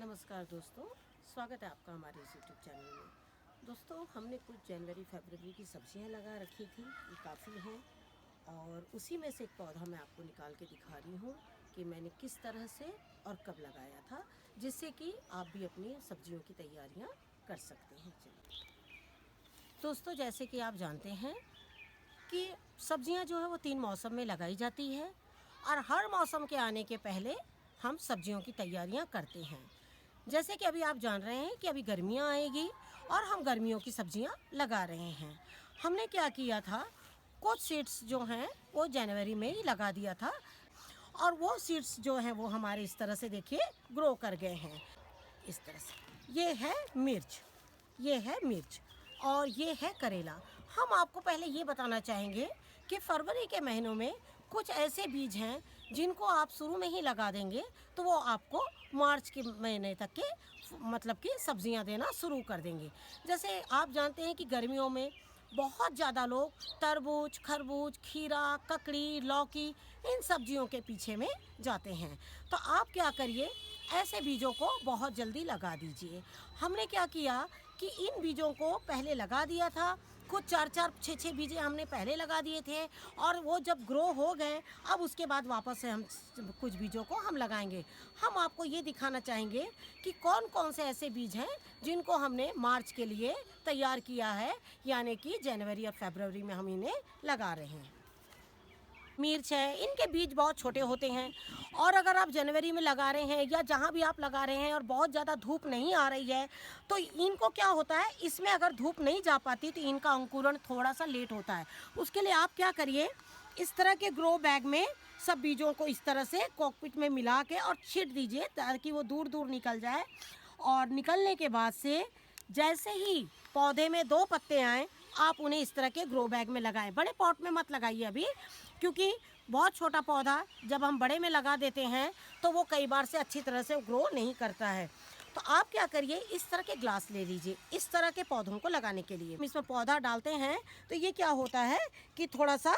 नमस्कार दोस्तों, स्वागत है आपका हमारे इस यूट्यूब चैनल में। दोस्तों, हमने कुछ जनवरी फरवरी की सब्जियां लगा रखी थी, ये काफ़ी हैं और उसी में से एक पौधा मैं आपको निकाल के दिखा रही हूँ कि मैंने किस तरह से और कब लगाया था, जिससे कि आप भी अपनी सब्जियों की तैयारियाँ कर सकते हैं। चलिए दोस्तों, जैसे कि आप जानते हैं कि सब्जियां जो है वो 3 मौसम में लगाई जाती है और हर मौसम के आने के पहले हम सब्जियों की तैयारियां करते हैं। जैसे कि अभी आप जान रहे हैं कि अभी गर्मियां आएगी और हम गर्मियों की सब्जियां लगा रहे हैं। हमने क्या किया था, कुछ सीड्स जो हैं वो जनवरी में ही लगा दिया था और वो सीड्स जो हैं वो हमारे इस तरह से देखिए ग्रो कर गए हैं। इस तरह से ये है मिर्च, ये है मिर्च और ये है करेला। हम आपको पहले ये बताना चाहेंगे कि फरवरी के महीनों में कुछ ऐसे बीज हैं जिनको आप शुरू में ही लगा देंगे तो वो आपको मार्च के महीने तक के मतलब कि सब्जियां देना शुरू कर देंगे। जैसे आप जानते हैं कि गर्मियों में बहुत ज़्यादा लोग तरबूज, खरबूज, खीरा, ककड़ी, लौकी इन सब्जियों के पीछे में जाते हैं। तो आप क्या करिए, ऐसे बीजों को बहुत जल्दी लगा दीजिए। हमने क्या किया कि इन बीजों को पहले लगा दिया था, कुछ 4-4, 6-6 बीजें हमने पहले लगा दिए थे और वो जब ग्रो हो गए, अब उसके बाद वापस से हम कुछ बीजों को हम लगाएंगे। हम आपको ये दिखाना चाहेंगे कि कौन कौन से ऐसे बीज हैं जिनको हमने मार्च के लिए तैयार किया है, यानी कि जनवरी और फरवरी में हम इन्हें लगा रहे हैं। मिर्च है, इनके बीज बहुत छोटे होते हैं और अगर आप जनवरी में लगा रहे हैं या जहाँ भी आप लगा रहे हैं और बहुत ज़्यादा धूप नहीं आ रही है तो इनको क्या होता है, इसमें अगर धूप नहीं जा पाती तो इनका अंकुरण थोड़ा सा लेट होता है। उसके लिए आप क्या करिए, इस तरह के ग्रो बैग में सब बीजों को इस तरह से कॉकपिट में मिला के और छींट दीजिए ताकि वो दूर दूर निकल जाए। और निकलने के बाद से जैसे ही पौधे में 2 पत्ते आएँ, आप उन्हें इस तरह के ग्रो बैग में लगाएं। बड़े पॉट में मत लगाइए अभी, क्योंकि बहुत छोटा पौधा जब हम बड़े में लगा देते हैं तो वो कई बार से अच्छी तरह से ग्रो नहीं करता है। तो आप क्या करिए, इस तरह के ग्लास ले लीजिए इस तरह के पौधों को लगाने के लिए। इसमें पौधा डालते हैं तो ये क्या होता है कि थोड़ा सा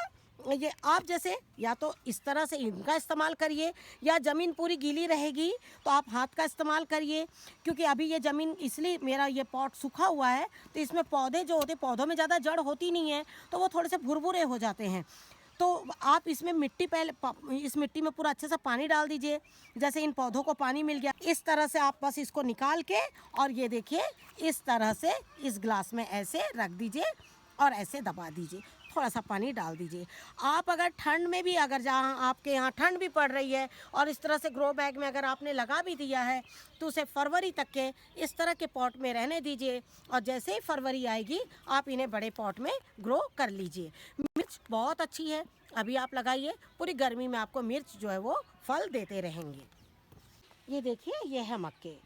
ये आप जैसे या तो इस तरह से इनका इस्तेमाल करिए या ज़मीन पूरी गीली रहेगी तो आप हाथ का इस्तेमाल करिए, क्योंकि अभी ये ज़मीन इसलिए मेरा ये पॉट सूखा हुआ है तो इसमें पौधे जो होते, पौधों में ज़्यादा जड़ होती नहीं है तो वो थोड़े से भुरभुरे हो जाते हैं। तो आप इसमें मिट्टी पहले इस मिट्टी में पूरा अच्छे से पानी डाल दीजिए। जैसे इन पौधों को पानी मिल गया, इस तरह से आप बस इसको निकाल के और ये देखिए इस तरह से इस ग्लास में ऐसे रख दीजिए और ऐसे दबा दीजिए, थोड़ा सा पानी डाल दीजिए। आप अगर ठंड में भी, अगर जहाँ आपके यहाँ ठंड भी पड़ रही है और इस तरह से ग्रो बैग में अगर आपने लगा भी दिया है तो उसे फरवरी तक के इस तरह के पॉट में रहने दीजिए और जैसे ही फरवरी आएगी आप इन्हें बड़े पॉट में ग्रो कर लीजिए। मिर्च बहुत अच्छी है, अभी आप लगाइए, पूरी गर्मी में आपको मिर्च जो है वो फल देते रहेंगे। ये देखिए, ये है मक्के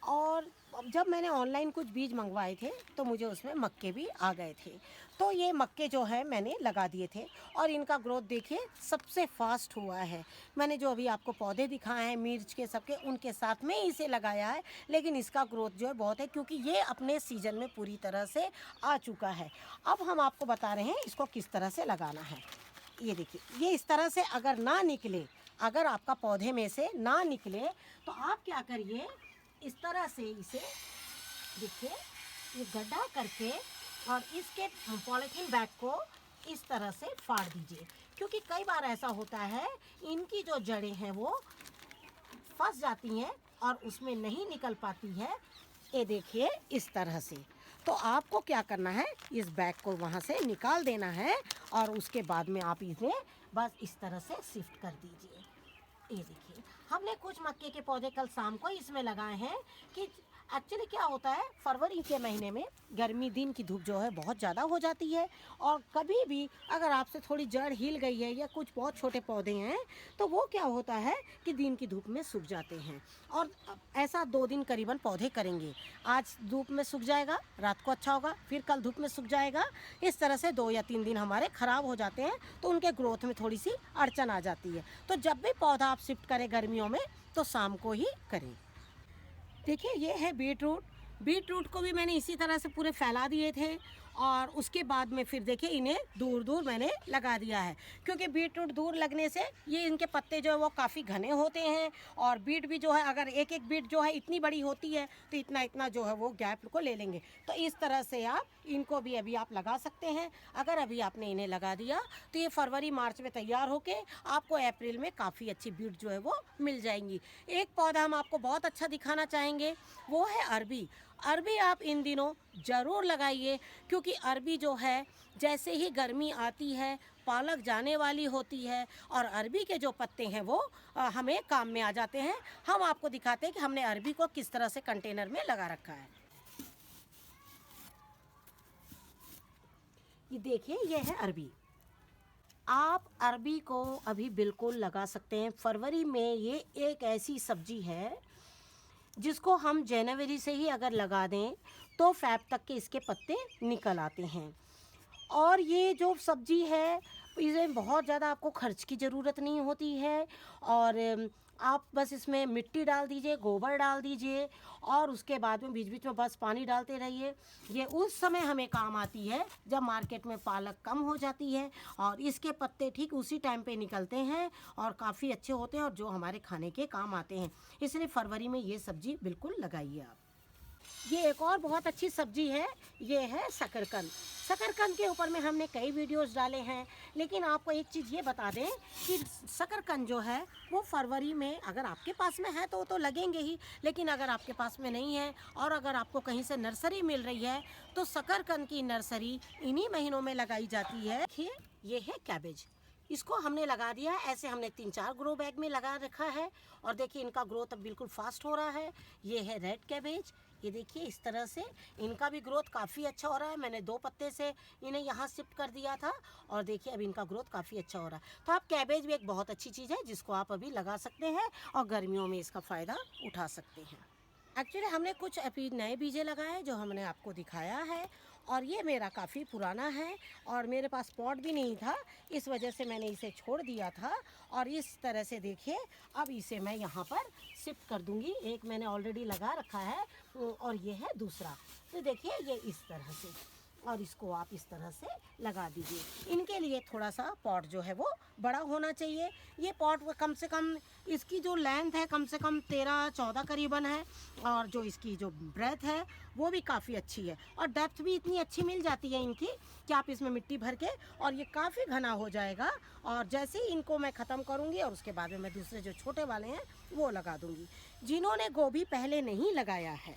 और जब मैंने ऑनलाइन कुछ बीज मंगवाए थे तो मुझे उसमें मक्के भी आ गए थे। तो ये मक्के जो है मैंने लगा दिए थे और इनका ग्रोथ देखिए सबसे फास्ट हुआ है। मैंने जो अभी आपको पौधे दिखाए हैं मिर्च के सबके, उनके साथ में ही इसे लगाया है, लेकिन इसका ग्रोथ जो है बहुत है क्योंकि ये अपने सीजन में पूरी तरह से आ चुका है। अब हम आपको बता रहे हैं इसको किस तरह से लगाना है। ये देखिए, ये इस तरह से अगर ना निकले, अगर आपका पौधे में से ना निकले तो आप क्या करिए, इस तरह से इसे देखिए ये गड्ढा करके और इसके पॉलीथीन बैग को इस तरह से फाड़ दीजिए, क्योंकि कई बार ऐसा होता है इनकी जो जड़ें हैं वो फंस जाती हैं और उसमें नहीं निकल पाती है। ये देखिए इस तरह से। तो आपको क्या करना है, इस बैग को वहाँ से निकाल देना है और उसके बाद में आप इसे बस इस तरह से शिफ्ट कर दीजिए। ये देखिए, हमने कुछ मक्के के पौधे कल शाम को इसमें लगाए हैं कि एक्चुअली क्या होता है, फरवरी के महीने में गर्मी दिन की धूप जो है बहुत ज़्यादा हो जाती है और कभी भी अगर आपसे थोड़ी जड़ हिल गई है या कुछ बहुत छोटे पौधे हैं तो वो क्या होता है कि दिन की धूप में सूख जाते हैं। और ऐसा 2 दिन करीबन पौधे करेंगे, आज धूप में सूख जाएगा, रात को अच्छा होगा, फिर कल धूप में सूख जाएगा। इस तरह से 2 या 3 दिन हमारे ख़राब हो जाते हैं तो उनके ग्रोथ में थोड़ी सी अड़चन आ जाती है। तो जब भी पौधा आप शिफ्ट करें गर्मियों में तो शाम को ही करें। देखिए, ये है बीट रूट। बीट रूट को भी मैंने इसी तरह से पूरे फैला दिए थे और उसके बाद में फिर देखिए इन्हें दूर दूर मैंने लगा दिया है, क्योंकि बीटरूट दूर लगने से ये इनके पत्ते जो है वो काफ़ी घने होते हैं, और बीट भी जो है अगर एक एक बीट जो है इतनी बड़ी होती है तो इतना इतना जो है वो गैप को ले लेंगे। तो इस तरह से आप इनको भी अभी आप लगा सकते हैं। अगर अभी आपने इन्हें लगा दिया तो ये फरवरी मार्च में तैयार होके आपको अप्रैल में काफ़ी अच्छी बीट जो है वो मिल जाएंगी। एक पौधा हम आपको बहुत अच्छा दिखाना चाहेंगे, वो है अरबी। अरबी आप इन दिनों ज़रूर लगाइए, क्योंकि अरबी जो है जैसे ही गर्मी आती है पालक जाने वाली होती है, और अरबी के जो पत्ते हैं वो हमें काम में आ जाते हैं। हम आपको दिखाते हैं कि हमने अरबी को किस तरह से कंटेनर में लगा रखा है। ये देखिए, ये है अरबी। आप अरबी को अभी बिल्कुल लगा सकते हैं। फरवरी में ये एक ऐसी सब्जी है जिसको हम जनवरी से ही अगर लगा दें तो फ़ेब तक के इसके पत्ते निकल आते हैं। और ये जो सब्जी है इसमें बहुत ज़्यादा आपको खर्च की ज़रूरत नहीं होती है, और आप बस इसमें मिट्टी डाल दीजिए, गोबर डाल दीजिए, और उसके बाद में बीच बीच में बस पानी डालते रहिए। ये उस समय हमें काम आती है जब मार्केट में पालक कम हो जाती है, और इसके पत्ते ठीक उसी टाइम पे निकलते हैं और काफ़ी अच्छे होते हैं और जो हमारे खाने के काम आते हैं। इसलिए फरवरी में ये सब्ज़ी बिल्कुल लगाइए आप। ये एक और बहुत अच्छी सब्जी है, ये है शकरकंद। शकरकंद के ऊपर में हमने कई वीडियोस डाले हैं, लेकिन आपको एक चीज़ ये बता दें कि शकरकंद जो है वो फरवरी में अगर आपके पास में है तो लगेंगे ही, लेकिन अगर आपके पास में नहीं है और अगर आपको कहीं से नर्सरी मिल रही है तो शकरकंद की नर्सरी इन्हीं महीनों में लगाई जाती है। देखिए, ये है कैबेज। इसको हमने लगा दिया है, ऐसे हमने 3-4 ग्रो बैग में लगा रखा है, और देखिए इनका ग्रोथ अब बिल्कुल फास्ट हो रहा है। ये है रेड कैबेज। ये देखिए इस तरह से इनका भी ग्रोथ काफ़ी अच्छा हो रहा है। मैंने 2 पत्ते से इन्हें यहाँ शिफ्ट कर दिया था, और देखिए अब इनका ग्रोथ काफ़ी अच्छा हो रहा है। तो आप कैबेज भी एक बहुत अच्छी चीज़ है जिसको आप अभी लगा सकते हैं और गर्मियों में इसका फ़ायदा उठा सकते हैं। एक्चुअली हमने कुछ अभी नए बीजे लगाए जो हमने आपको दिखाया है, और ये मेरा काफ़ी पुराना है और मेरे पास पॉट भी नहीं था, इस वजह से मैंने इसे छोड़ दिया था। और इस तरह से देखिए अब इसे मैं यहाँ पर शिफ्ट कर दूँगी। एक मैंने ऑलरेडी लगा रखा है और ये है दूसरा। तो देखिए ये इस तरह से, और इसको आप इस तरह से लगा दीजिए। इनके लिए थोड़ा सा पॉट जो है वो बड़ा होना चाहिए। ये पॉट कम से कम इसकी जो लेंथ है कम से कम 13-14 करीबन है, और जो इसकी जो ब्रेथ है वो भी काफ़ी अच्छी है, और डेप्थ भी इतनी अच्छी मिल जाती है इनकी कि आप इसमें मिट्टी भर के, और ये काफ़ी घना हो जाएगा। और जैसे ही इनको मैं ख़त्म करूँगी और उसके बाद में मैं दूसरे जो छोटे वाले हैं वो लगा दूँगी। जिन्होंने गोभी पहले नहीं लगाया है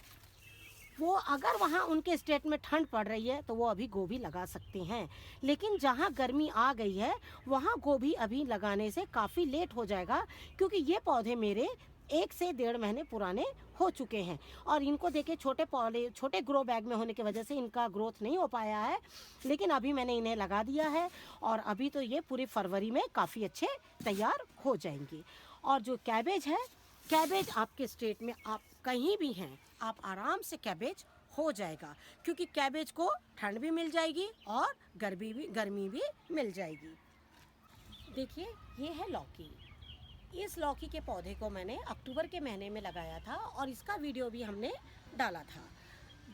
वो अगर वहाँ उनके स्टेट में ठंड पड़ रही है तो वो अभी गोभी लगा सकते हैं, लेकिन जहाँ गर्मी आ गई है वहाँ गोभी अभी लगाने से काफ़ी लेट हो जाएगा, क्योंकि ये पौधे मेरे 1 से 1.5 महीने पुराने हो चुके हैं। और इनको देखिए छोटे पौधे छोटे ग्रो बैग में होने की वजह से इनका ग्रोथ नहीं हो पाया है, लेकिन अभी मैंने इन्हें लगा दिया है और अभी तो ये पूरी फरवरी में काफ़ी अच्छे तैयार हो जाएंगे। और जो कैबेज है, कैबेज आपके स्टेट में आप कहीं भी हैं आप आराम से कैबेज हो जाएगा, क्योंकि कैबेज को ठंड भी मिल जाएगी और गर्मी भी मिल जाएगी। देखिए ये है लौकी। इस लौकी के पौधे को मैंने अक्टूबर के महीने में लगाया था और इसका वीडियो भी हमने डाला था,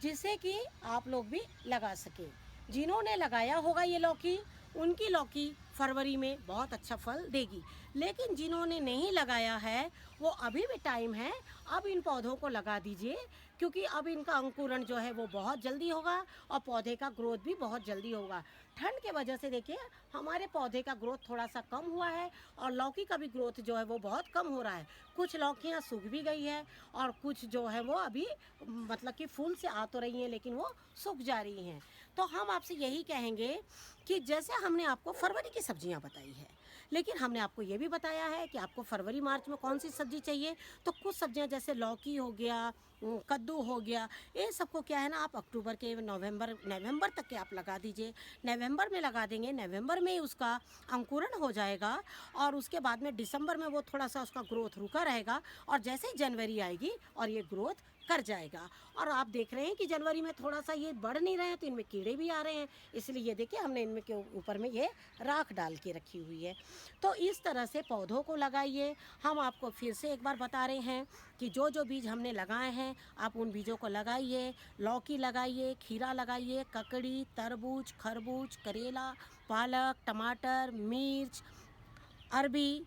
जिससे कि आप लोग भी लगा सकें। जिन्होंने लगाया होगा ये लौकी, उनकी लौकी फरवरी में बहुत अच्छा फल देगी, लेकिन जिन्होंने नहीं लगाया है वो अभी भी टाइम है। अब इन पौधों को लगा दीजिए, क्योंकि अब इनका अंकुरण जो है वो बहुत जल्दी होगा और पौधे का ग्रोथ भी बहुत जल्दी होगा। ठंड के वजह से देखिए हमारे पौधे का ग्रोथ थोड़ा सा कम हुआ है और लौकी का भी ग्रोथ जो है वो बहुत कम हो रहा है। कुछ लौकियाँ सूख भी गई है और कुछ जो है वो अभी मतलब कि फूल से आ तो रही हैं लेकिन वो सूख जा रही हैं। तो हम आपसे यही कहेंगे कि जैसे हमने आपको फरवरी की सब्जियां बताई है, लेकिन हमने आपको ये भी बताया है कि आपको फरवरी मार्च में कौन सी सब्ज़ी चाहिए। तो कुछ सब्जियां जैसे लौकी हो गया, कद्दू हो गया, ये सबको क्या है ना आप अक्टूबर के नवंबर तक के आप लगा दीजिए। नवंबर में लगा देंगे, नवंबर में ही उसका अंकुरण हो जाएगा और उसके बाद में दिसंबर में वो थोड़ा सा उसका ग्रोथ रुका रहेगा और जैसे ही जनवरी आएगी और ये ग्रोथ कर जाएगा। और आप देख रहे हैं कि जनवरी में थोड़ा सा ये बढ़ नहीं रहे हैं तो इनमें कीड़े भी आ रहे हैं, इसलिए ये देखिए हमने इनमें के ऊपर में ये राख डाल के रखी हुई है। तो इस तरह से पौधों को लगाइए। हम आपको फिर से एक बार बता रहे हैं कि जो जो बीज हमने लगाए हैं आप उन बीजों को लगाइए। लौकी लगाइए, खीरा लगाइए, ककड़ी, तरबूज, खरबूज, करेला, पालक, टमाटर, मिर्च, अरबी,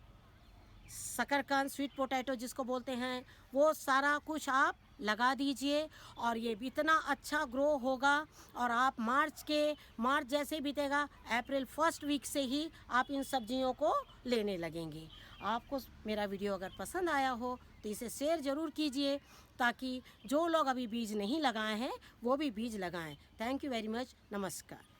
शकरकंद, स्वीट पोटैटो जिसको बोलते हैं, वो सारा कुछ आप लगा दीजिए और ये भी इतना अच्छा ग्रो होगा। और आप मार्च जैसे बीतेगा, अप्रैल फर्स्ट वीक से ही आप इन सब्जियों को लेने लगेंगे। आपको मेरा वीडियो अगर पसंद आया हो तो इसे शेयर ज़रूर कीजिए, ताकि जो लोग अभी बीज नहीं लगाए हैं वो भी बीज लगाएं। Thank you very much. नमस्कार।